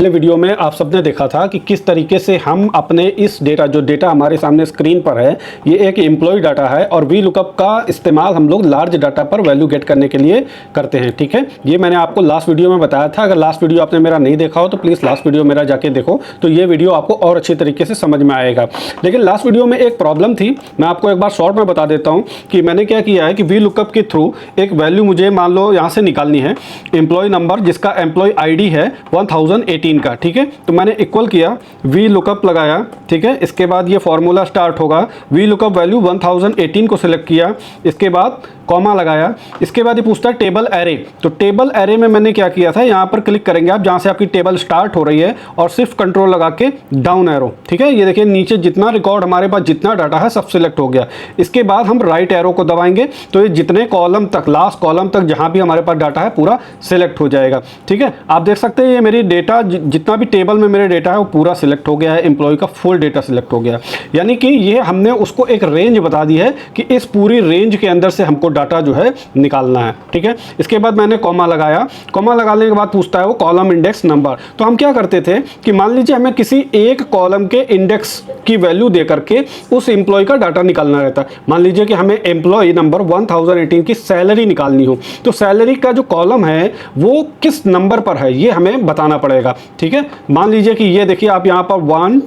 पिछले वीडियो में आप सबने देखा था कि किस तरीके से हम अपने इस डेटा जो डेटा हमारे सामने स्क्रीन पर है, ये एक एम्प्लॉय डाटा है और वी लुकअप का इस्तेमाल हम लोग लार्ज डाटा पर वैल्यू गेट करने के लिए करते हैं। ठीक है, ये मैंने आपको लास्ट वीडियो में बताया था। अगर लास्ट वीडियो आपने मेरा नहीं देखा हो तो प्लीज़ लास्ट वीडियो मेरा जाके देखो, तो ये वीडियो आपको और अच्छी तरीके से समझ में आएगा। लेकिन लास्ट वीडियो में एक प्रॉब्लम थी, मैं आपको एक बार शॉर्ट में बता देता हूँ कि मैंने क्या किया है कि वी लुकअप के थ्रू एक वैल्यू मुझे मान लो यहाँ से निकालनी है, एम्प्लॉय नंबर जिसका एम्प्लॉय ID है 1018 का। ठीक है, तो मैंने इक्वल किया, वी लुकअप लगाया। ठीक है, इसके बाद ये फॉर्मूला स्टार्ट होगा, वी लुकअप वैल्यू 1018 को सिलेक्ट किया, इसके बाद कॉमा लगाया। इसके बाद ये पूछता है टेबल एरे, तो टेबल एरे में मैंने क्या किया था, यहाँ पर क्लिक करेंगे आप जहाँ से आपकी टेबल स्टार्ट हो रही है और सिर्फ कंट्रोल लगा के डाउन एरो। ठीक है, ये देखिए नीचे जितना रिकॉर्ड हमारे पास जितना डाटा है सब सिलेक्ट हो गया। इसके बाद हम राइट एरो को दबाएंगे तो ये जितने कॉलम तक, लास्ट कॉलम तक जहाँ भी हमारे पास डाटा है पूरा सिलेक्ट हो जाएगा। ठीक है, आप देख सकते हैं ये मेरी डेटा जितना भी टेबल में मेरे डेटा है वो पूरा सिलेक्ट हो गया है, एम्प्लॉय का फुल डेटा सिलेक्ट हो गया। यानी कि ये हमने उसको एक रेंज बता दी है कि इस पूरी रेंज के अंदर से हमको डाटा जो है निकालना है। ठीक है, इसके बाद मैंने कॉमा लगाया, कॉमा लगाने के बाद पूछता है वो कॉलम इंडेक्स नंबर। तो हम क्या करते थे कि मान लीजिए हमें किसी एक कॉलम के इंडेक्स की वैल्यू दे करके उस एम्प्लॉय का डाटा निकालना रहता है। मान लीजिए कि हमें एम्प्लॉय नंबर 1018 की सैलरी निकालनी हो, तो सैलरी का जो कॉलम है वो किस नंबर पर है ये हमें बताना पड़ेगा। ठीक है, मान लीजिए कि ये देखिए आप यहाँ पर 1,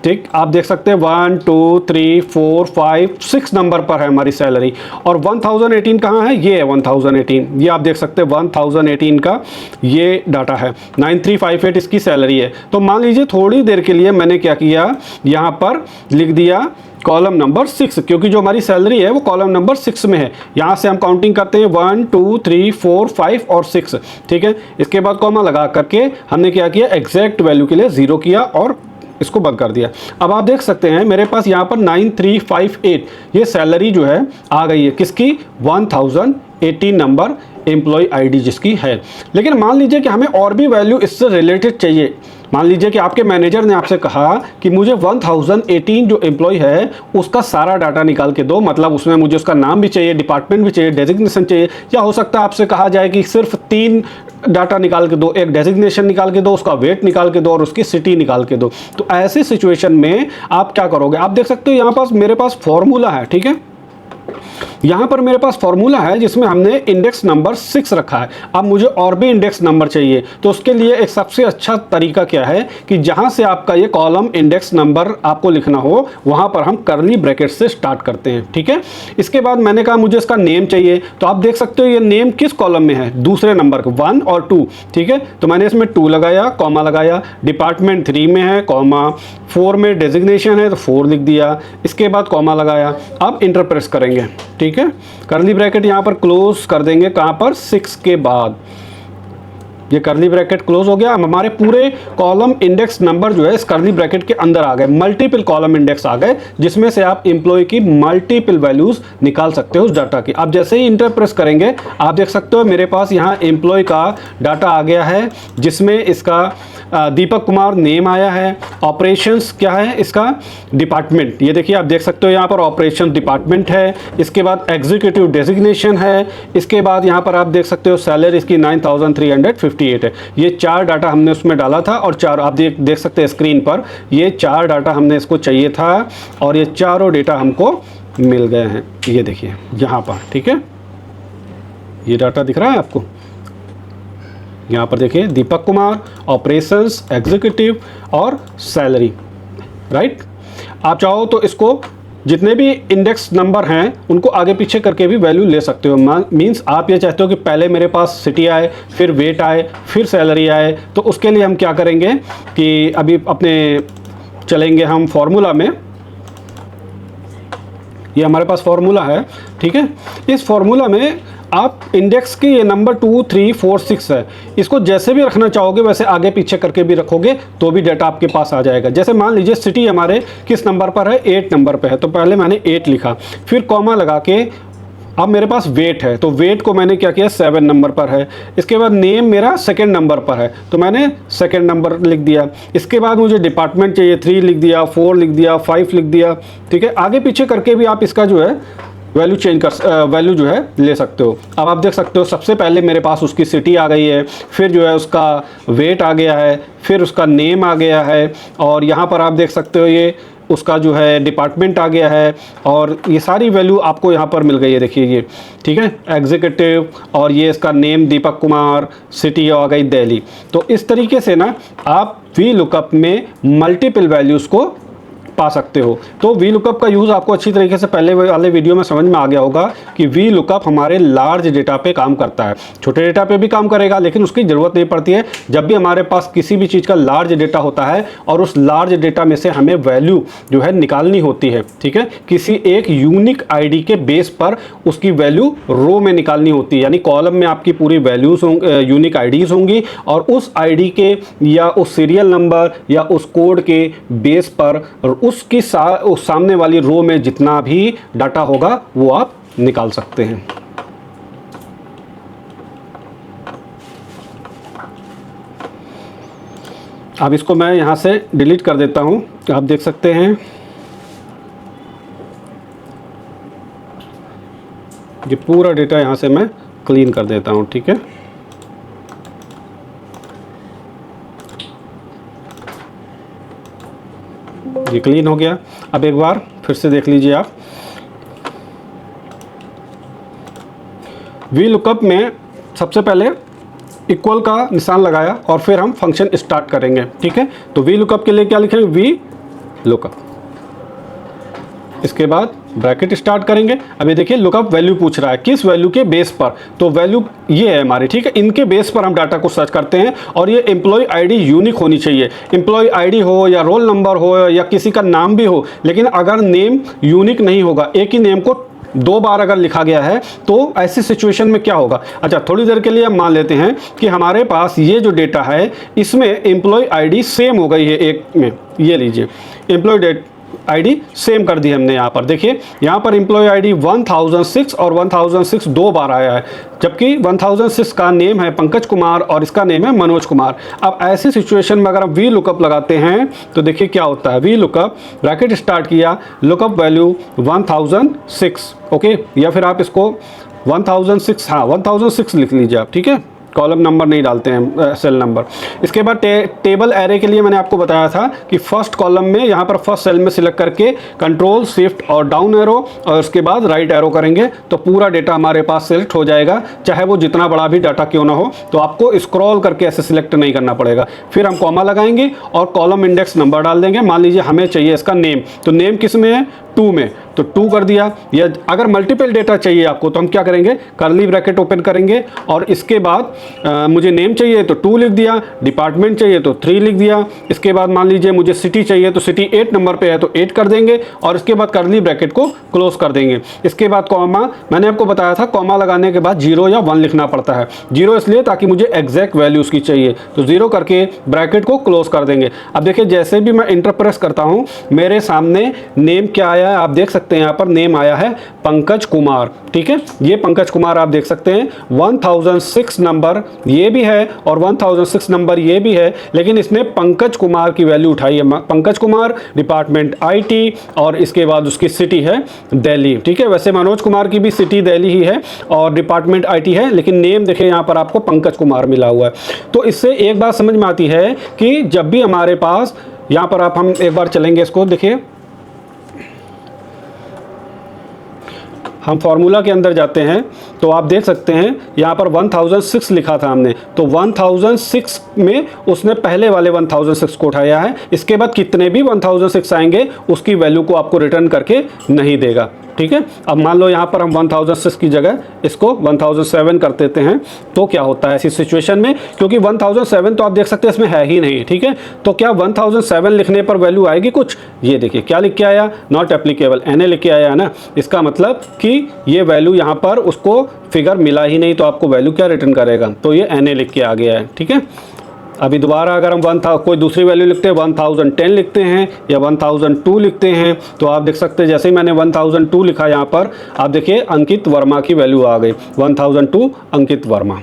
ठीक, आप देख सकते हैं 1 2 3 4 5 6 नंबर पर है हमारी सैलरी, और 1018 कहाँ है, ये है 1018, ये आप देख सकते हैं 1018 का ये डाटा है, 9358 इसकी सैलरी है। तो मान लीजिए थोड़ी देर के लिए मैंने क्या किया, यहाँ पर लिख दिया कॉलम नंबर 6, क्योंकि जो हमारी सैलरी है वो कॉलम नंबर 6 में है। यहाँ से हम काउंटिंग करते हैं 1 2 3 4 5 और 6। ठीक है, इसके बाद कॉमा लगा करके हमने क्या किया, एग्जैक्ट वैल्यू के लिए 0 किया और इसको बंद कर दिया। अब आप देख सकते हैं मेरे पास यहाँ पर 9358 ये सैलरी जो है आ गई है, किसकी, 1018 नंबर एम्प्लॉय ID जिसकी है। लेकिन मान लीजिए कि हमें और भी वैल्यू इससे रिलेटेड चाहिए। मान लीजिए कि आपके मैनेजर ने आपसे कहा कि मुझे 1018 जो एम्प्लॉय है उसका सारा डाटा निकाल के दो, मतलब उसमें मुझे उसका नाम भी चाहिए, डिपार्टमेंट भी चाहिए, डेजिग्नेशन चाहिए, या हो सकता है आपसे कहा जाए कि सिर्फ 3 डाटा निकाल के दो, एक डेजिग्नेशन निकाल के दो, उसका वेट निकाल के दो और उसकी सिटी निकाल के दो। तो ऐसी सिचुएशन में आप क्या करोगे, आप देख सकते हो यहाँ पास मेरे पास फॉर्मूला है। ठीक है, यहाँ पर मेरे पास फॉर्मूला है जिसमें हमने इंडेक्स नंबर 6 रखा है। अब मुझे और भी इंडेक्स नंबर चाहिए, तो उसके लिए एक सबसे अच्छा तरीका क्या है कि जहाँ से आपका ये कॉलम इंडेक्स नंबर आपको लिखना हो वहाँ पर हम कर्ली ब्रैकेट से स्टार्ट करते हैं। ठीक है, इसके बाद मैंने कहा मुझे इसका नेम चाहिए, तो आप देख सकते हो ये नेम किस कॉलम में है, दूसरे नंबर का 1 और 2। ठीक है, तो मैंने इसमें 2 लगाया, कॉमा लगाया, डिपार्टमेंट 3 में है, कॉमा 4 में डेजिग्नेशन है तो 4 लिख दिया, इसके बाद कॉमा लगाया। अब इंटर प्रेस करेंगे। ठीक है, कर्ली ब्रैकेट यहाँ पर क्लोज कर देंगे, कहाँ पर, 6 के बाद ये कर्ली ब्रैकेट क्लोज हो गया। हमारे पूरे कॉलम इंडेक्स नंबर जो है इस कर्ली ब्रैकेट के अंदर आ गए, मल्टीपल कॉलम इंडेक्स आ गए जिसमें से आप एम्प्लॉय की मल्टीपल वैल्यूज निकाल सकते हो उस डाटा की। आप जैसे ही इंटर प्रेस करेंगे आप देख सकते हो मेरे पास यहाँ एम्प्लॉय का डाटा आ गया है, जिसमें इसका दीपक कुमार नेम आया है, ऑपरेशंस क्या है इसका, डिपार्टमेंट, ये देखिए आप देख सकते हो यहाँ पर ऑपरेशन डिपार्टमेंट है, इसके बाद एग्जीक्यूटिव डेजिग्नेशन है, इसके बाद यहाँ पर आप देख सकते हो सैलरी इसकी 9358 है। ये 4 डाटा हमने उसमें डाला था और 4 आप देख सकते हैं स्क्रीन पर, ये 4 डाटा हमने इसको चाहिए था और ये चारों डेटा हमको मिल गए हैं। ये देखिए यहाँ पर, ठीक है, ये डाटा दिख रहा है आपको, यहाँ पर देखिए दीपक कुमार, ऑपरेशंस, एग्जीक्यूटिव और सैलरी, राइट। आप चाहो तो इसको जितने भी इंडेक्स नंबर हैं उनको आगे पीछे करके भी वैल्यू ले सकते हो। मींस आप ये चाहते हो कि पहले मेरे पास सिटी आए, फिर वेट आए, फिर सैलरी आए, तो उसके लिए हम क्या करेंगे कि अभी अपने चलेंगे हम फॉर्मूला में। ये हमारे पास फॉर्मूला है। ठीक है, इस फॉर्मूला में आप इंडेक्स के ये नंबर 2 3 4 6 है, इसको जैसे भी रखना चाहोगे वैसे आगे पीछे करके भी रखोगे तो भी डाटा आपके पास आ जाएगा। जैसे मान लीजिए सिटी हमारे किस नंबर पर है, 8 नंबर पे है, तो पहले मैंने 8 लिखा, फिर कॉमा लगा के अब मेरे पास वेट है तो वेट को मैंने क्या किया, 7 नंबर पर है। इसके बाद नेम मेरा 2nd नंबर पर है तो मैंने 2nd नंबर लिख दिया। इसके बाद मुझे डिपार्टमेंट चाहिए, 3 लिख दिया, 4 लिख दिया, 5 लिख दिया। ठीक है, आगे पीछे करके भी आप इसका जो है वैल्यू चेंज कर वैल्यू जो है ले सकते हो। अब आप देख सकते हो सबसे पहले मेरे पास उसकी सिटी आ गई है, फिर जो है उसका वेट आ गया है, फिर उसका नेम आ गया है, और यहाँ पर आप देख सकते हो ये उसका जो है डिपार्टमेंट आ गया है, और ये सारी वैल्यू आपको यहाँ पर मिल गई है। देखिए ये, ठीक है, एग्जीक्यूटिव, और ये इसका नेम दीपक कुमार, सिटी आ गई दिल्ली। तो इस तरीके से ना आप वी लुकअप में मल्टीपल वैल्यूज़ को पा सकते हो। तो वी लुकअप का यूज़ आपको अच्छी तरीके से पहले वाले वीडियो में समझ में आ गया होगा कि वी लुकअप हमारे लार्ज डेटा पे काम करता है। छोटे डेटा पे भी काम करेगा, लेकिन उसकी ज़रूरत नहीं पड़ती है। जब भी हमारे पास किसी भी चीज़ का लार्ज डेटा होता है और उस लार्ज डेटा में से हमें वैल्यू जो है निकालनी होती है, ठीक है, किसी एक यूनिक आईडी के बेस पर उसकी वैल्यू रो में निकालनी होती है, यानी कॉलम में आपकी पूरी वैल्यूज यूनिक आईडीज़ होंगी, और उस आईडी के या उस सीरियल नंबर या उस कोड के बेस पर उसकी उस सामने वाली रो में जितना भी डाटा होगा वो आप निकाल सकते हैं। अब इसको मैं यहां से डिलीट कर देता हूं। आप देख सकते हैं ये पूरा डेटा यहां से मैं क्लीन कर देता हूं, ठीक है। ये क्लीन हो गया। अब एक बार फिर से देख लीजिए आप, वी लुकअप में सबसे पहले इक्वल का निशान लगाया और फिर हम फंक्शन स्टार्ट करेंगे, ठीक है। तो वी लुकअप के लिए क्या लिखेंगे, वी लुकअप, इसके बाद ब्रैकेट स्टार्ट करेंगे। अभी देखिए लुकअप वैल्यू पूछ रहा है, किस वैल्यू के बेस पर, तो वैल्यू ये है हमारी, ठीक है। इनके बेस पर हम डाटा को सर्च करते हैं, और ये एम्प्लॉय आईडी यूनिक होनी चाहिए। एम्प्लॉय आईडी हो या रोल नंबर हो या किसी का नाम भी हो, लेकिन अगर नेम यूनिक नहीं होगा, एक ही नेम को 2 बार अगर लिखा गया है, तो ऐसी सिचुएशन में क्या होगा। अच्छा, थोड़ी देर के लिए हम मान लेते हैं कि हमारे पास ये जो डेटा है इसमें एम्प्लॉय आईडी सेम हो गई है एक में। ये लीजिए, एम्प्लॉय आईडी सेम कर दी हमने। यहाँ पर देखिए, यहाँ पर एम्प्लॉय आईडी 1006 और 1006 2 बार आया है, जबकि 1006 का नेम है पंकज कुमार और इसका नेम है मनोज कुमार। अब ऐसी सिचुएशन में अगर हम वी लुकअप लगाते हैं तो देखिए क्या होता है। वी लुकअप, ब्रैकेट स्टार्ट किया, लुकअप वैल्यू 1006, ओके, या फिर आप इसको 1006, हाँ 1006 लिख लीजिए आप, ठीक है। कॉलम नंबर नहीं डालते हैं, सेल नंबर। इसके बाद टेबल एरे के लिए मैंने आपको बताया था कि फर्स्ट कॉलम में यहाँ पर फर्स्ट सेल में सिलेक्ट करके कंट्रोल शिफ्ट और डाउन एरो और उसके बाद राइट एरो करेंगे तो पूरा डेटा हमारे पास सिलेक्ट हो जाएगा, चाहे वो जितना बड़ा भी डाटा क्यों ना हो। तो आपको स्क्रॉल करके ऐसे सिलेक्ट नहीं करना पड़ेगा। फिर हम कॉमा लगाएंगे और कॉलम इंडेक्स नंबर डाल देंगे। मान लीजिए हमें चाहिए इसका नेम, तो नेम किस में है, 2 में, तो 2 कर दिया। या अगर मल्टीपल डेटा चाहिए आपको तो हम क्या करेंगे, कर्ली ब्रैकेट ओपन करेंगे और इसके बाद मुझे नेम चाहिए तो 2 लिख दिया, डिपार्टमेंट चाहिए तो 3 लिख दिया। इसके बाद मान लीजिए मुझे सिटी चाहिए तो सिटी 8 नंबर पे है तो 8 कर देंगे और इसके बाद कर्ली ब्रैकेट को क्लोज कर देंगे। इसके बाद कॉमा, मैंने आपको बताया था कॉमा लगाने के बाद 0 या 1 लिखना पड़ता है। 0 इसलिए ताकि मुझे एग्जैक्ट वैल्यू उसकी चाहिए, तो 0 करके ब्रैकेट को क्लोज कर देंगे। अब देखिए जैसे भी मैं इंटर प्रेस करता हूँ मेरे सामने नेम क्या आया है, आप देख सकते हैं यहाँ पर नेम आया है पंकज कुमार, ठीक है। ये पंकज कुमार आप देख सकते हैं, 1006 नंबर ये भी है और 1006 नंबर ये भी है, लेकिन इसने पंकज कुमार की वैल्यू उठाई है। पंकज कुमार, डिपार्टमेंट आईटी और इसके बाद उसकी सिटी है दिल्ली, ठीक है। वैसे मनोज कुमार की भी सिटी दिल्ली ही है और डिपार्टमेंट आईटी है, लेकिन नेम देखिए यहाँ पर आपको पंकज कुमार मिला हुआ है। तो इससे एक बात समझ में आती है कि जब भी हमारे पास यहाँ पर आप, हम एक बार चलेंगे इसको, देखिए हम फार्मूला के अंदर जाते हैं तो आप देख सकते हैं यहाँ पर 1006 लिखा था हमने, तो 1006 में उसने पहले वाले 1006 को उठाया है। इसके बाद कितने भी 1006 आएंगे उसकी वैल्यू को आपको रिटर्न करके नहीं देगा, ठीक है। अब मान लो यहाँ पर हम 1006 की जगह इसको 1007 कर देते हैं, तो क्या होता है ऐसी सिचुएशन में, क्योंकि 1007 तो आप देख सकते हैं इसमें है ही नहीं, ठीक है। तो क्या 1007 लिखने पर वैल्यू आएगी कुछ, ये देखिए क्या लिख के आया, नॉट एप्लीकेबल, NA लिख के आया है ना। इसका मतलब कि ये वैल्यू यहाँ पर उसको फिगर मिला ही नहीं, तो आपको वैल्यू क्या रिटर्न करेगा, तो ये NA लिख के आ गया है, ठीक है। अभी दोबारा अगर हम कोई दूसरी वैल्यू लिखते हैं, 1010 लिखते हैं या 1002 लिखते हैं, तो आप देख सकते हैं जैसे ही मैंने 1002 लिखा यहाँ पर, आप देखिए अंकित वर्मा की वैल्यू आ गई, 1002 अंकित वर्मा।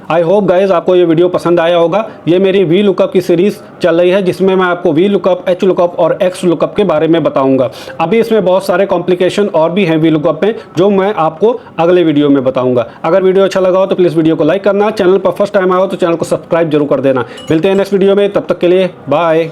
आई होप गाइज आपको ये वीडियो पसंद आया होगा। ये मेरी वी लुकअप की सीरीज चल रही है जिसमें मैं आपको वी लुकअप, एच लुकअप और एक्स लुकअप के बारे में बताऊंगा। अभी इसमें बहुत सारे कॉम्प्लिकेशन और भी हैं वी लुकअप में, जो मैं आपको अगले वीडियो में बताऊंगा। अगर वीडियो अच्छा लगा हो तो प्लीज़ वीडियो को लाइक करना, चैनल पर फर्स्ट टाइम आया हो तो चैनल को सब्सक्राइब जरूर कर देना। मिलते हैं नेक्स्ट वीडियो में, तब तक के लिए बाय।